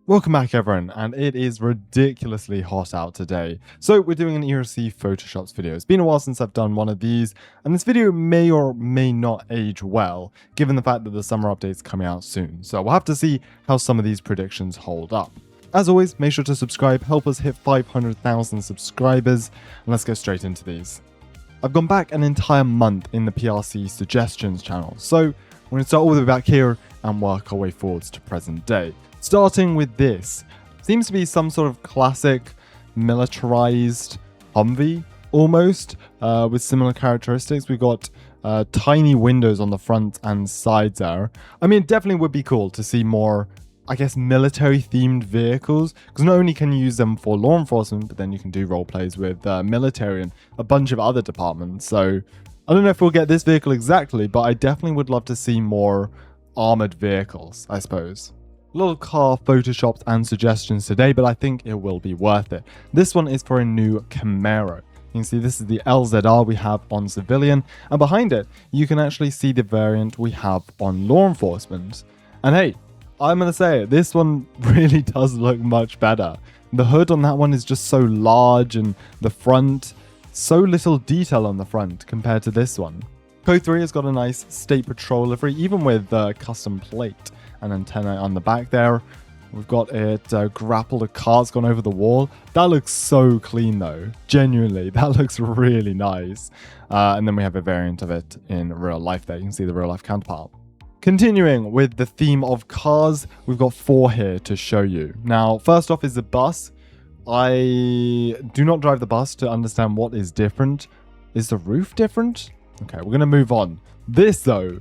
Welcome back everyone, and it is ridiculously hot out today. So we're doing an ERLC Photoshops video. It's been a while since I've done one of these, and this video may or may not age well, given the fact that the summer update's coming out soon. So we'll have to see how some of these predictions hold up. As always, make sure to subscribe, help us hit 500,000 subscribers, and let's get straight into these. I've gone back an entire month in the PRC suggestions channel, so we're going to start all the way back here and work our way forwards to present day. Starting with this, seems to be some sort of classic militarized Humvee almost, with similar characteristics. We've got tiny windows on the front and sides there. I mean, it definitely would be cool to see more, I guess, military themed vehicles, because not only can you use them for law enforcement, but then you can do role plays with military and a bunch of other departments. So I don't know if we'll get this vehicle exactly, but I definitely would love to see more armored vehicles, I suppose. Little car photoshops and suggestions today, but I think it will be worth it. This one is for a new Camaro. You can see this is the LZR we have on civilian, and behind it you can actually see the variant we have on law enforcement. And hey, I'm gonna say it, this one really does look much better. The hood on that one is just so large, and the front, so little detail on the front compared to this one. Code 3 has got a nice state patrol livery, even with custom plate and antenna on the back there. We've got it grappled, a car's gone over the wall. That looks so clean though, genuinely, that looks really nice. And then we have a variant of it in real life there. You can see the real life counterpart. Continuing with the theme of cars, we've got 4 here to show you. Now, first off is the bus. I do not drive the bus to understand what is different. Is the roof different? Okay, we're gonna move on. This though,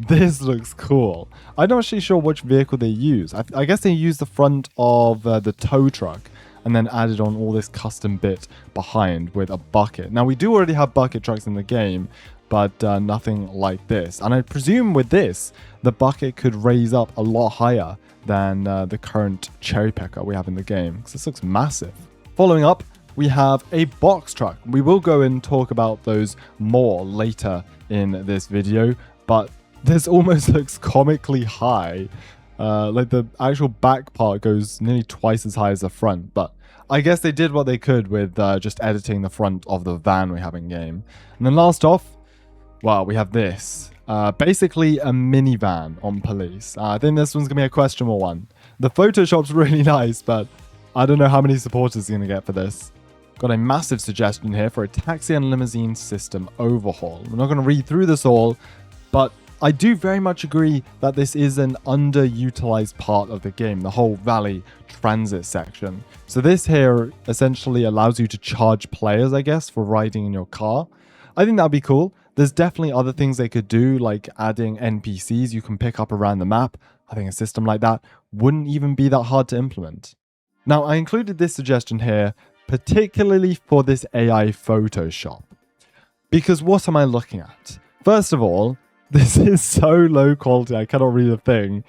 this looks cool. I'm not actually sure which vehicle they use. I guess they use the front of the tow truck and then added on all this custom bit behind with a bucket. Now, we do already have bucket trucks in the game, but nothing like this. And I presume with this, the bucket could raise up a lot higher than the current cherry picker we have in the game, because this looks massive. Following up, we have a box truck. We will go and talk about those more later in this video, but this almost looks comically high. Like the actual back part goes nearly twice as high as the front, but I guess they did what they could with just editing the front of the van we have in game. And then last off, well, we have this. Basically a minivan on police. I think this one's gonna be a questionable one. The Photoshop's really nice, but I don't know how many supporters you're gonna get for this. Got a massive suggestion here for a taxi and limousine system overhaul. We're not gonna read through this all, but I do very much agree that this is an underutilized part of the game, the whole valley transit section. So this here essentially allows you to charge players, I guess, for riding in your car. I think that'd be cool. There's definitely other things they could do, like adding NPCs you can pick up around the map. I think a system like that wouldn't even be that hard to implement. Now, I included this suggestion here, particularly for this AI Photoshop, because what am I looking at? First of all, this is so low quality, I cannot read a thing.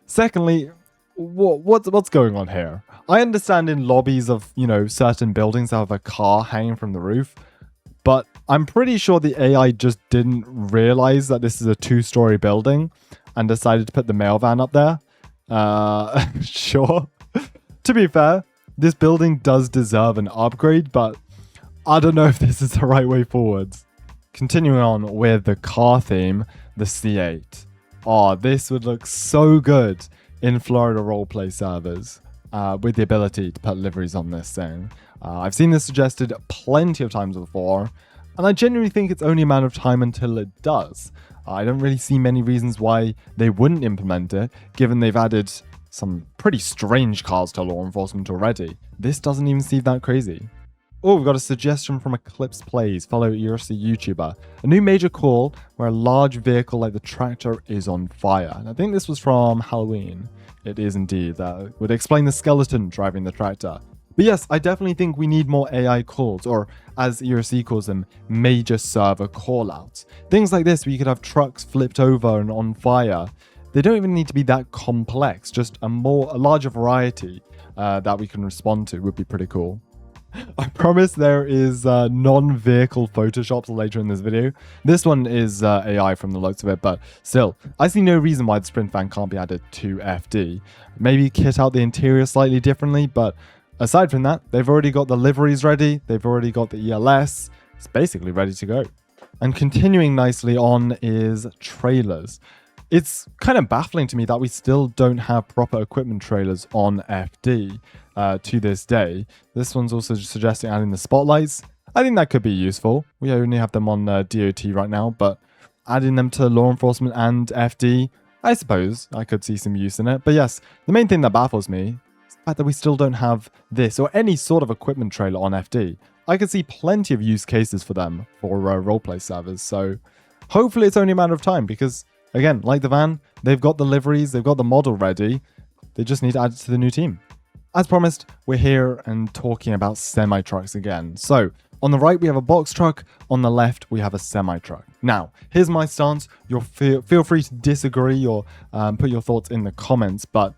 Secondly, what's going on here? I understand in lobbies of, certain buildings that have a car hanging from the roof, but I'm pretty sure the AI just didn't realize that this is a 2-story building and decided to put the mail van up there. Sure. To be fair, this building does deserve an upgrade, but I don't know if this is the right way forwards. Continuing on with the car theme, the C8. Oh, this would look so good in Florida roleplay servers with the ability to put liveries on this thing. I've seen this suggested plenty of times before, and I genuinely think it's only a matter of time until it does. I don't really see many reasons why they wouldn't implement it, given they've added some pretty strange cars to law enforcement already. This doesn't even seem that crazy. Oh, we've got a suggestion from Eclipse Plays, fellow ERLC YouTuber. A new major call where a large vehicle like the tractor is on fire. And I think this was from Halloween. It is indeed. That would explain the skeleton driving the tractor. But yes, I definitely think we need more AI calls, or as ERLC calls them, major server callouts. Things like this where you could have trucks flipped over and on fire. They don't even need to be that complex, just a larger variety that we can respond to would be pretty cool. I promise there is non-vehicle photoshops later in this video. This one is AI from the looks of it, but still, I see no reason why the sprint van can't be added to FD. Maybe kit out the interior slightly differently, but aside from that, they've already got the liveries ready, they've already got the ELS, it's basically ready to go. And continuing nicely on is trailers. It's kind of baffling to me that we still don't have proper equipment trailers on FD to this day. This one's also suggesting adding the spotlights. I think that could be useful. We only have them on DOT right now, but adding them to law enforcement and FD, I suppose I could see some use in it. But yes, the main thing that baffles me is the fact that we still don't have this or any sort of equipment trailer on FD. I could see plenty of use cases for them for roleplay servers, so hopefully it's only a matter of time because, again, like the van, they've got the liveries, they've got the model ready. They just need to add it to the new team. As promised, we're here and talking about semi-trucks again. So, on the right, we have a box truck. On the left, we have a semi-truck. Now, here's my stance. You'll feel free to disagree or put your thoughts in the comments. But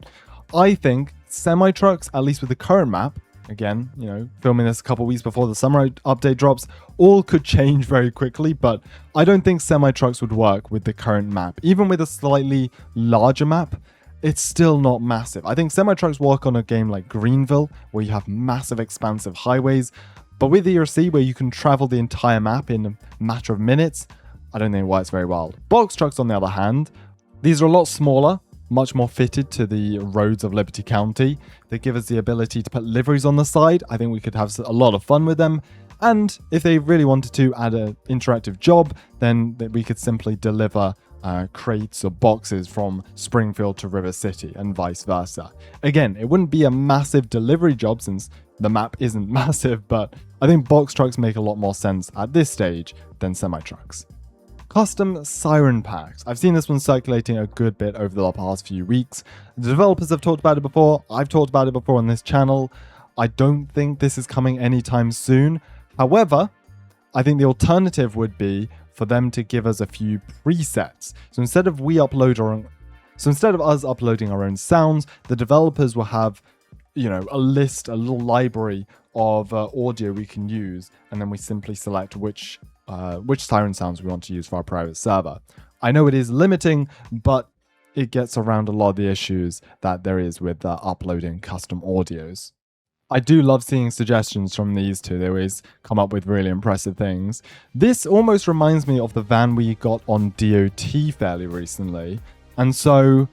I think semi-trucks, at least with the current map, again, you know, filming this a couple weeks before the summer update drops, all could change very quickly, but I don't think semi-trucks would work with the current map. Even with a slightly larger map, it's still not massive. I think semi-trucks work on a game like Greenville, where you have massive expansive highways, but with ERLC, where you can travel the entire map in a matter of minutes, I don't think it works very well. Box trucks, on the other hand, these are a lot smaller, much more fitted to the roads of Liberty County. They give us the ability to put liveries on the side. I think we could have a lot of fun with them. And if they really wanted to add an interactive job, then we could simply deliver crates or boxes from Springfield to River City and vice versa. Again, it wouldn't be a massive delivery job since the map isn't massive, but I think box trucks make a lot more sense at this stage than semi-trucks. Custom siren packs. I've seen this one circulating a good bit over the past few weeks. The developers have talked about it before. I've talked about it before on this channel. I don't think this is coming anytime soon. However, I think the alternative would be for them to give us a few presets. So instead of us uploading our own sounds, the developers will have, you know, a little library of audio we can use, and then we simply select which siren sounds we want to use for our private server. I know it is limiting, but it gets around a lot of the issues that there is with uploading custom audios. I do love seeing suggestions from these two. They always come up with really impressive things. This almost reminds me of the van we got on DOT fairly recently, and so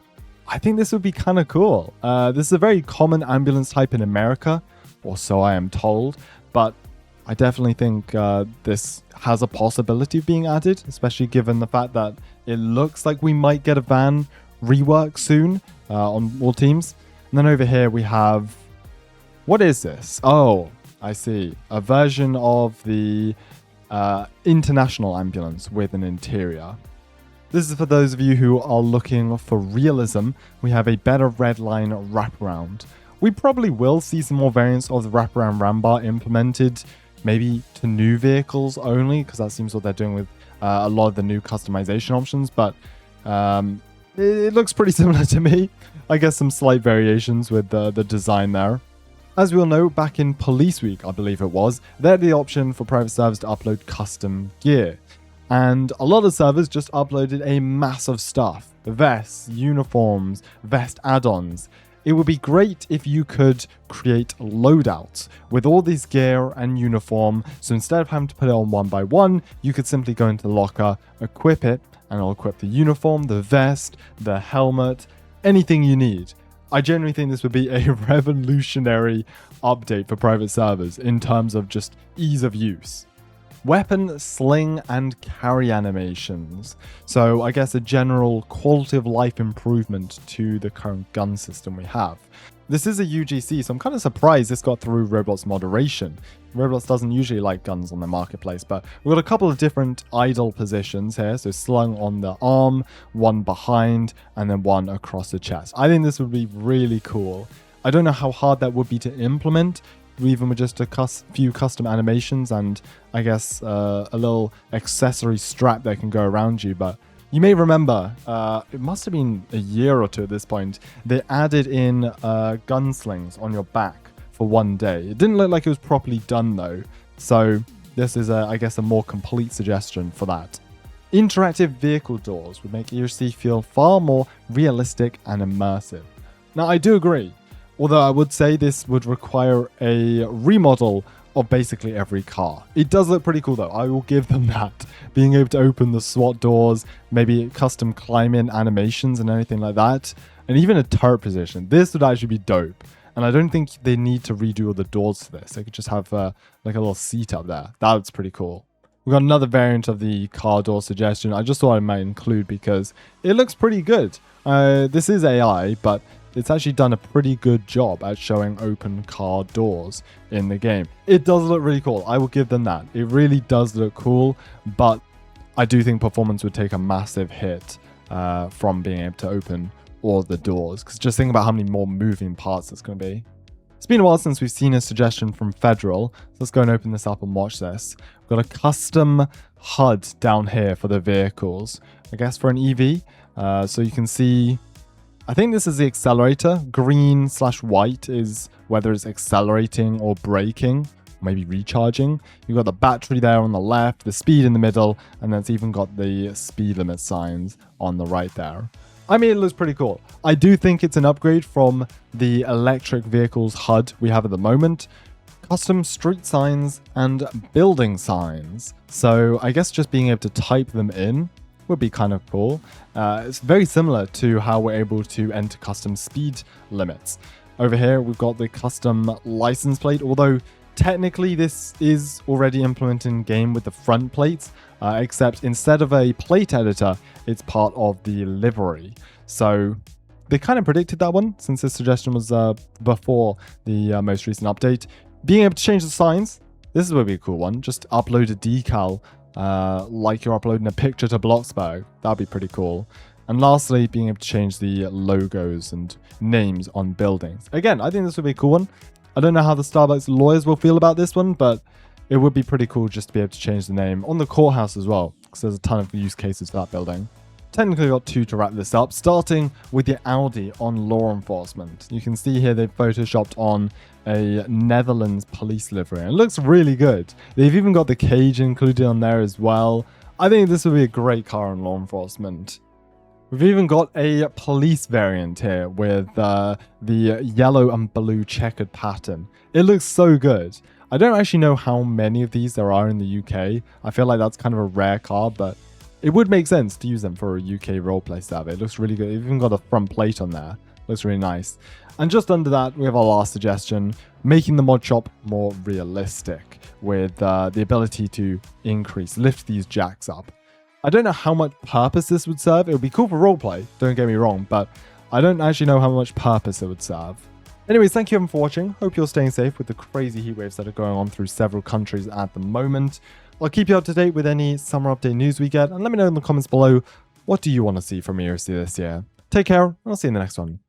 I think this would be kind of cool. This is a very common ambulance type in America, or so I am told, but I definitely think this has a possibility of being added, especially given the fact that it looks like we might get a van rework soon on all teams. And then over here we have, what is this? Oh, I see. A version of the international ambulance with an interior. This is for those of you who are looking for realism. We have a better red line wraparound. We probably will see some more variants of the wraparound rambar implemented, maybe to new vehicles only, because that seems what they're doing with a lot of the new customization options, but it looks pretty similar to me. I guess some slight variations with the design there. As we all know, back in Police Week, I believe it was, they had the option for private servers to upload custom gear. And a lot of servers just uploaded a mass of stuff. Vests, uniforms, vest add-ons. It would be great if you could create loadouts with all these gear and uniform. So instead of having to put it on one by one, you could simply go into the locker, equip it, and it'll equip the uniform, the vest, the helmet, anything you need. I genuinely think this would be a revolutionary update for private servers in terms of just ease of use. Weapon, sling, and carry animations. So I guess a general quality of life improvement to the current gun system we have. This is a UGC, so I'm kind of surprised this got through Roblox moderation. Roblox doesn't usually like guns on their marketplace, but we've got a couple of different idle positions here. So slung on the arm, one behind, and then one across the chest. I think this would be really cool. I don't know how hard that would be to implement, even with just a few custom animations and I guess a little accessory strap that can go around you. But you may remember, it must have been a year or two at this point, they added in gunslings on your back for one day. It didn't look like it was properly done though, so this is, I guess, a more complete suggestion for that. Interactive vehicle doors would make ERLC feel far more realistic and immersive. Now, I do agree, although I would say this would require a remodel of basically every car. It does look pretty cool though, I will give them that. Being able to open the SWAT doors, maybe custom climb-in animations and anything like that, and even a turret position. This would actually be dope. And I don't think they need to redo all the doors to this. They could just have like a little seat up there. That's pretty cool. We've got another variant of the car door suggestion. I just thought I might include because it looks pretty good. This is AI, but it's actually done a pretty good job at showing open car doors in the game. It does look really cool. I will give them that. It really does look cool, but I do think performance would take a massive hit from being able to open all the doors, because just think about how many more moving parts it's going to be. It's been a while since we've seen a suggestion from Federal, so let's go and open this up and watch this. We've got a custom HUD down here for the vehicles, I guess for an EV. So you can see, I think this is the accelerator. Green/white is whether it's accelerating or braking, maybe recharging. You've got the battery there on the left, the speed in the middle, and then it's even got the speed limit signs on the right there. I mean, it looks pretty cool. I do think it's an upgrade from the electric vehicles HUD we have at the moment. Custom street signs and building signs. So I guess just being able to type them in would be kind of cool. It's very similar to how we're able to enter custom speed limits. Over here, we've got the custom license plate, although technically this is already implemented in game with the front plates, except instead of a plate editor, it's part of the livery. So they kind of predicted that one, since this suggestion was before the most recent update. Being able to change the signs, this would be a cool one. Just upload a decal like you're uploading a picture to Bloxburg. That'd be pretty cool. And lastly, being able to change the logos and names on buildings. Again, I think this would be a cool one. I don't know how the Starbucks lawyers will feel about this one, but it would be pretty cool just to be able to change the name on the courthouse as well, because there's a ton of use cases for that building. Technically got two to wrap this up, starting with the Audi on law enforcement. You can see here they've photoshopped on a Netherlands police livery, and it looks really good. They've even got the cage included on there as well. I think this would be a great car on law enforcement. We've even got a police variant here with the yellow and blue checkered pattern. It looks so good. I don't actually know how many of these there are in the UK. I feel like that's kind of a rare car, but it would make sense to use them for a UK roleplay survey. It looks really good. They've even got a front plate on there. Looks really nice. And just under that, we have our last suggestion, making the mod shop more realistic with the ability to lift these jacks up. I don't know how much purpose this would serve. It would be cool for roleplay, don't get me wrong, but I don't actually know how much purpose it would serve. Anyways, thank you everyone for watching. Hope you're staying safe with the crazy heat waves that are going on through several countries at the moment. I'll keep you up to date with any summer update news we get, and let me know in the comments below, what do you want to see from ERLC this year? Take care, and I'll see you in the next one.